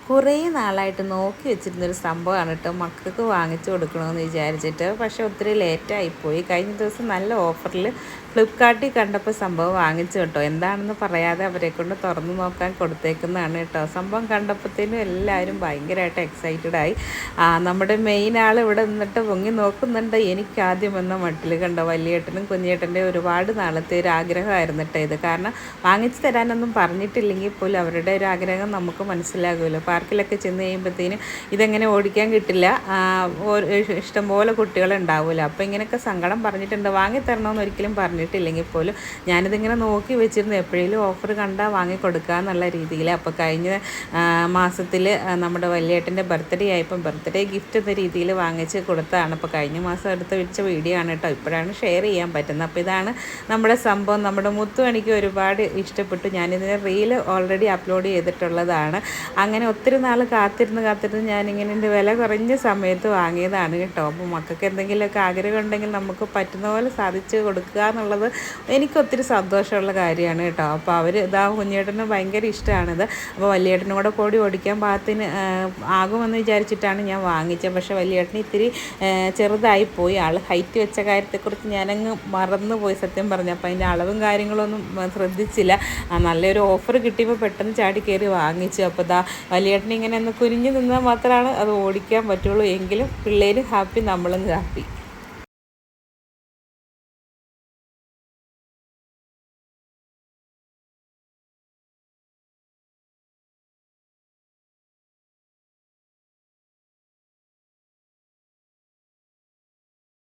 കുറേ നാളായിട്ട് നോക്കി വെച്ചിരുന്നൊരു സംഭവമാണ് കേട്ടോ, മക്കൾക്ക് വാങ്ങിച്ചു കൊടുക്കണമെന്ന് വിചാരിച്ചിട്ട്. പക്ഷേ ഒത്തിരി ലേറ്റായിപ്പോയി. കഴിഞ്ഞ ദിവസം നല്ല ഓഫറിൽ ഫ്ലിപ്കാർട്ടിൽ കണ്ടപ്പോൾ സംഭവം വാങ്ങിച്ചു കേട്ടോ. എന്താണെന്ന് പറയാതെ അവരെ കൊണ്ട് തുറന്നു നോക്കാൻ കൊടുത്തേക്കുന്നതാണ് കേട്ടോ. സംഭവം കണ്ടപ്പോഴത്തേനും എല്ലാവരും ഭയങ്കരമായിട്ട് എക്സൈറ്റഡായി. നമ്മുടെ മെയിൻ ആൾ ഇവിടെ നിന്നിട്ട് പൊങ്ങി നോക്കുന്നുണ്ട്. എനിക്കാദ്യം എന്ന മട്ടിൽ കണ്ടോ, വലിയേട്ടനും കുഞ്ഞേട്ടൻ്റെ ഒരുപാട് നാളത്തെ ഒരു ആഗ്രഹമായിരുന്നു കേട്ടോ ഇത്. കാരണം വാങ്ങിച്ചു തരാനൊന്നും പറഞ്ഞിട്ടില്ലെങ്കിൽ പോലും അവരുടെ ഒരു ആഗ്രഹം നമുക്ക് മനസ്സിലാകുമല്ലോ. പാർക്കിലൊക്കെ ചെന്ന് കഴിയുമ്പോഴത്തേനും ഇതെങ്ങനെ ഓടിക്കാൻ കിട്ടില്ല, ഇഷ്ടംപോലെ കുട്ടികളുണ്ടാവുമല്ലോ. അപ്പോൾ ഇങ്ങനെയൊക്കെ സങ്കടം പറഞ്ഞിട്ടുണ്ട്. വാങ്ങിത്തരണമെന്ന് ഒരിക്കലും പറഞ്ഞിട്ടില്ലെങ്കിൽ പോലും ഞാനിതിങ്ങനെ നോക്കി വെച്ചിരുന്നു, എപ്പോഴേലും ഓഫർ കണ്ടാൽ വാങ്ങിക്കൊടുക്കുക എന്നുള്ള രീതിയിൽ. അപ്പോൾ കഴിഞ്ഞ മാസത്തിൽ നമ്മുടെ വലിയേട്ടൻ്റെ ബർത്ത്ഡേ ആയപ്പം ബർത്ത്ഡേ ഗിഫ്റ്റ് എന്ന രീതിയിൽ വാങ്ങിച്ച് കൊടുത്തതാണ്. അപ്പോൾ കഴിഞ്ഞ മാസം എടുത്ത് വെച്ച വീഡിയോ ആണ് കേട്ടോ, ഇപ്പോഴാണ് ഷെയർ ചെയ്യാൻ പറ്റുന്നത്. അപ്പോൾ ഇതാണ് നമ്മുടെ സംഭവം. നമ്മുടെ മുത്തു എനിക്ക് ഒരുപാട് ഇഷ്ടപ്പെട്ടു. ഞാനിതിന് റീൽ ഓൾറെഡി അപ്ലോഡ് ചെയ്തിട്ടുള്ളതാണ്. അങ്ങനെ ഒത്തിരി നാൾ കാത്തിരുന്ന് ഞാനിങ്ങനെ എൻ്റെ വില കുറഞ്ഞ സമയത്ത് വാങ്ങിയതാണ് കേട്ടോ. അപ്പോൾ മക്കൾക്ക് എന്തെങ്കിലുമൊക്കെ ആഗ്രഹം ഉണ്ടെങ്കിൽ നമുക്ക് പറ്റുന്ന പോലെ സാധിച്ച് കൊടുക്കുക എന്നുള്ളത് എനിക്കൊത്തിരി സന്തോഷമുള്ള കാര്യമാണ് കേട്ടോ. അപ്പോൾ അവർ കുഞ്ഞേട്ടന് ഭയങ്കര ഇഷ്ടമാണിത്. അപ്പോൾ വലിയേട്ടനും കൂടെ കൂടി ഓടിക്കാൻ പാകത്തിന് ആകുമെന്ന് വിചാരിച്ചിട്ടാണ് ഞാൻ വാങ്ങിച്ചത്. പക്ഷേ വലിയേട്ടന് ഇത്തിരി ചെറുതായിപ്പോയി. ആൾ ഹൈറ്റ് വെച്ച കാര്യത്തെക്കുറിച്ച് ഞാനങ്ങ് മറന്നുപോയി സത്യം പറഞ്ഞു. അപ്പോൾ അതിൻ്റെ അളവും കാര്യങ്ങളൊന്നും ശ്രദ്ധിച്ചില്ല. നല്ലൊരു ഓഫർ കിട്ടിയപ്പോൾ പെട്ടെന്ന് ചാടി കയറി വാങ്ങിച്ചു. അപ്പോൾ വലിയേട്ടന് ഇങ്ങനെ ഒന്ന് കുനിഞ്ഞ് നിന്നാൽ മാത്രമാണ് അത് ഓടിക്കാൻ പറ്റുള്ളൂ. എങ്കിലും പിള്ളേർ ഹാപ്പി, നമ്മളും ഹാപ്പി.